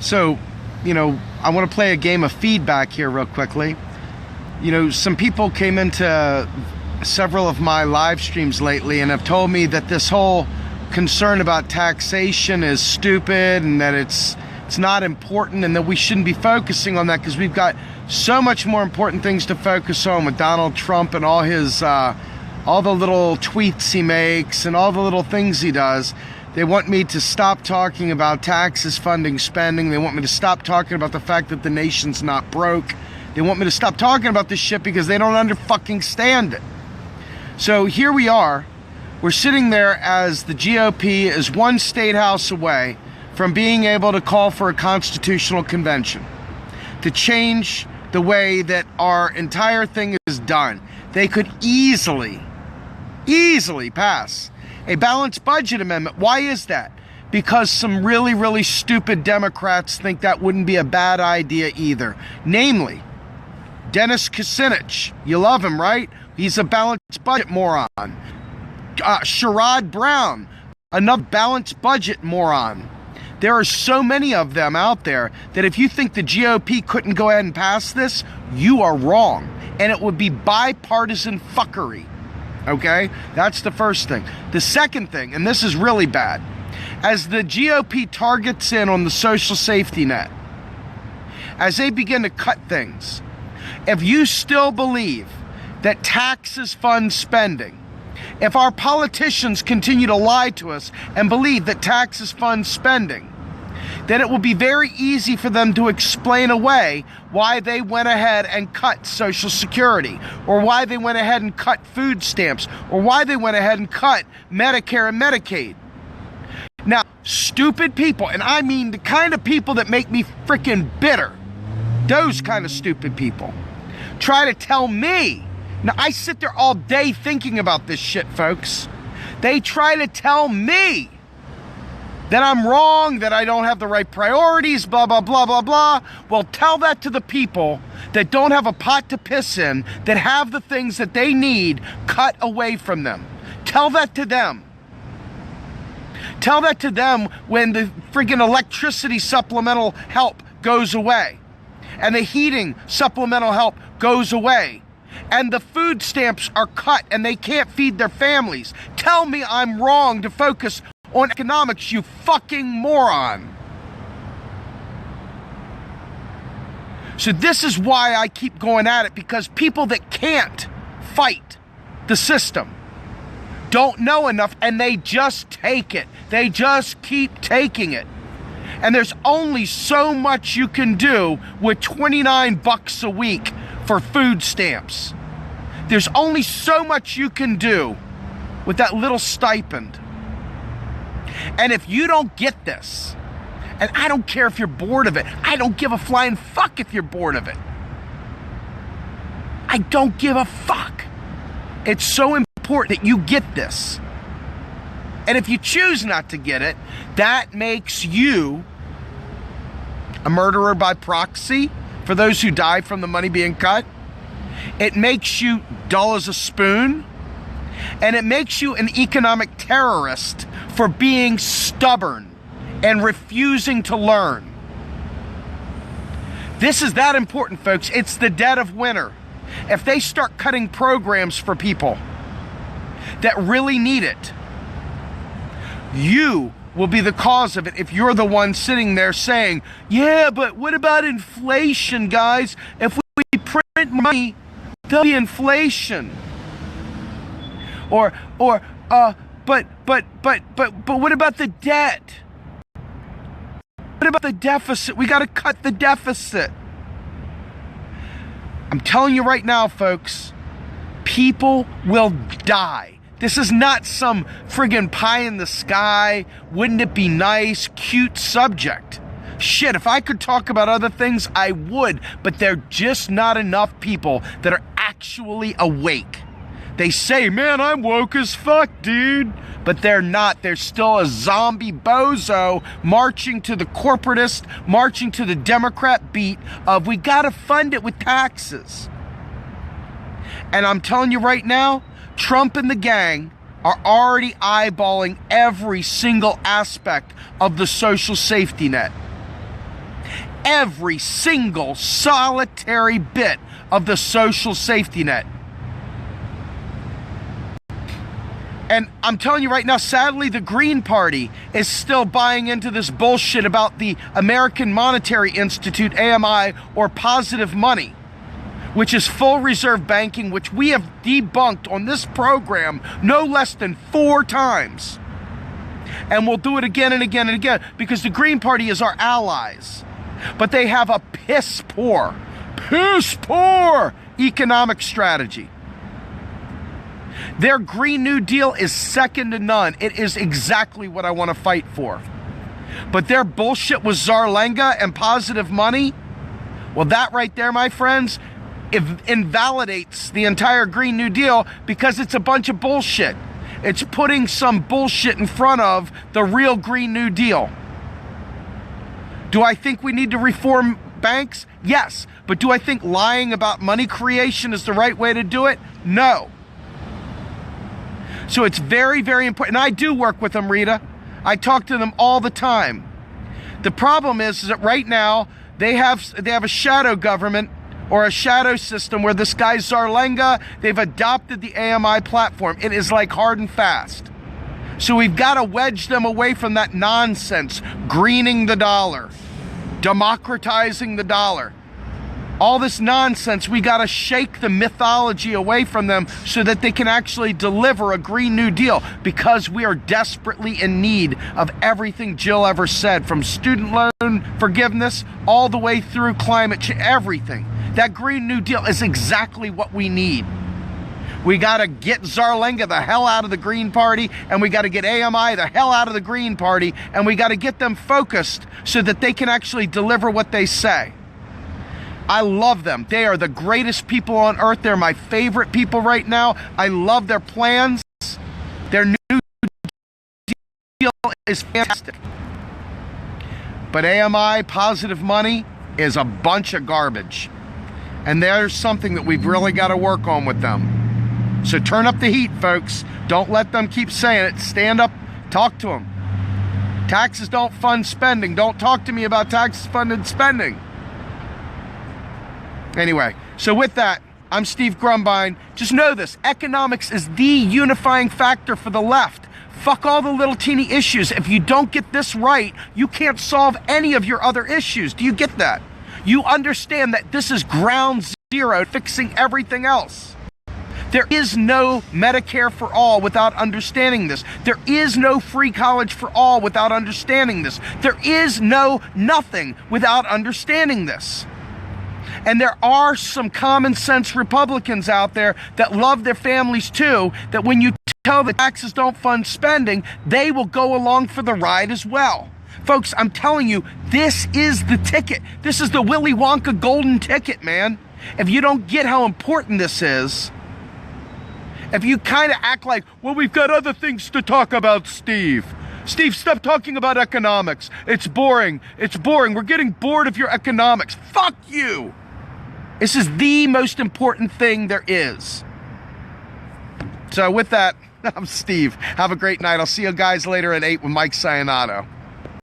So, I want to play a game of feedback here real quickly. Some people came into several of my live streams lately and have told me that this whole concern about taxation is stupid and that it's not important and that we shouldn't be focusing on that because we've got so much more important things to focus on with Donald Trump and all his all the little tweets he makes and all the little things he does. They want me to stop talking about taxes, funding, spending. They want me to stop talking about the fact that the nation's not broke. They want me to stop talking about this shit because they don't understand it. So here we are. We're sitting there as the GOP is one state house away from being able to call for a constitutional convention to change the way that our entire thing is done. They could easily pass a balanced budget amendment. Why is that? Because some really, really stupid Democrats think that wouldn't be a bad idea either. Namely, Dennis Kucinich. You love him, right? He's a balanced budget moron. Sherrod Brown, another balanced budget moron. There are so many of them out there that if you think the GOP couldn't go ahead and pass this, you are wrong. And it would be bipartisan fuckery. Okay? That's the first thing. The second thing, and this is really bad, as the GOP targets in on the social safety net, as they begin to cut things, if you still believe that taxes fund spending, if our politicians continue to lie to us and believe that taxes fund spending, then it will be very easy for them to explain away why they went ahead and cut Social Security, or why they went ahead and cut food stamps, or why they went ahead and cut Medicare and Medicaid. Now, stupid people, and I mean the kind of people that make me freaking bitter, those kind of stupid people, try to tell me. Now, I sit there all day thinking about this shit, folks. They try to tell me that I'm wrong, that I don't have the right priorities, blah, blah, blah, blah, blah. Well, tell that to the people that don't have a pot to piss in, that have the things that they need cut away from them. Tell that to them. Tell that to them when the friggin' electricity supplemental help goes away, and the heating supplemental help goes away, and the food stamps are cut and they can't feed their families. Tell me I'm wrong to focus on economics, you fucking moron. So this is why I keep going at it, because people that can't fight the system don't know enough and they just take it. They just keep taking it. And there's only so much you can do with $29 a week for food stamps. There's only so much you can do with that little stipend. And if you don't get this, and I don't care if you're bored of it, I don't give a flying fuck if you're bored of it. I don't give a fuck. It's so important that you get this. And if you choose not to get it, that makes you a murderer by proxy for those who die from the money being cut. It makes you dull as a spoon. And it makes you an economic terrorist for being stubborn and refusing to learn. This is that important, folks. It's the dead of winter. If they start cutting programs for people that really need it, you will be the cause of it if you're the one sitting there saying, yeah, but what about inflation, guys? If we print money, there'll be inflation. But what about the debt? What about the deficit? We got to cut the deficit. I'm telling you right now, folks, people will die. This is not some friggin' pie in the sky, wouldn't it be nice, cute subject. Shit, if I could talk about other things, I would, but there are just not enough people that are actually awake. They say, man, I'm woke as fuck, dude. But they're not. They're still a zombie bozo marching to the corporatist, marching to the Democrat beat of we got to fund it with taxes. And I'm telling you right now, Trump and the gang are already eyeballing every single aspect of the social safety net. every single solitary bit of the social safety net. And I'm telling you right now, sadly, the Green Party is still buying into this bullshit about the American Monetary Institute, AMI, or positive money, which is full reserve banking, which we have debunked on this program no less than 4 times. And we'll do it again and again and again, because the Green Party is our allies. But they have a piss poor economic strategy. Their Green New Deal is second to none. It is exactly what I want to fight for. But their bullshit with Zarlenga and positive money, well, that right there, my friends, it invalidates the entire Green New Deal, because it's a bunch of bullshit. It's putting some bullshit in front of the real Green New Deal. Do I think we need to reform banks? Yes. But do I think lying about money creation is the right way to do it? No. So it's very, very important. And I do work with them, Rita. I talk to them all the time. The problem is that right now they have a shadow government, or a shadow system, where this guy Zarlenga, they've adopted the AMI platform. It is like hard and fast. So we've got to wedge them away from that nonsense, greening the dollar, democratizing the dollar. All this nonsense, we got to shake the mythology away from them so that they can actually deliver a Green New Deal, because we are desperately in need of everything Jill ever said, from student loan forgiveness all the way through climate change, everything. That Green New Deal is exactly what we need. We got to get Zarlenga the hell out of the Green Party, and we got to get AMI the hell out of the Green Party, and we got to get them focused so that they can actually deliver what they say. I love them. They are the greatest people on earth. They're my favorite people right now. I love their plans. Their new deal is fantastic. But AMI, positive money, is a bunch of garbage. And there's something that we've really got to work on with them. So turn up the heat, folks. Don't let them keep saying it. Stand up, talk to them. Taxes don't fund spending. Don't talk to me about taxes funded spending. Anyway, so with that, I'm Steve Grumbine. Just know this, economics is the unifying factor for the left. Fuck all the little teeny issues. If you don't get this right, you can't solve any of your other issues. Do you get that? You understand that this is ground zero, fixing everything else. There is no Medicare for all without understanding this. There is no free college for all without understanding this. There is no nothing without understanding this. And there are some common sense Republicans out there that love their families too, that when you tell the taxes don't fund spending, they will go along for the ride as well. Folks, I'm telling you, this is the ticket. This is the Willy Wonka golden ticket, man. If you don't get how important this is, if you kind of act like, well, we've got other things to talk about, Steve. Steve, stop talking about economics. It's boring. It's boring. We're getting bored of your economics. Fuck you. This is the most important thing there is. So with that, I'm Steve. Have a great night. I'll see you guys later at 8 with Mike Sionato.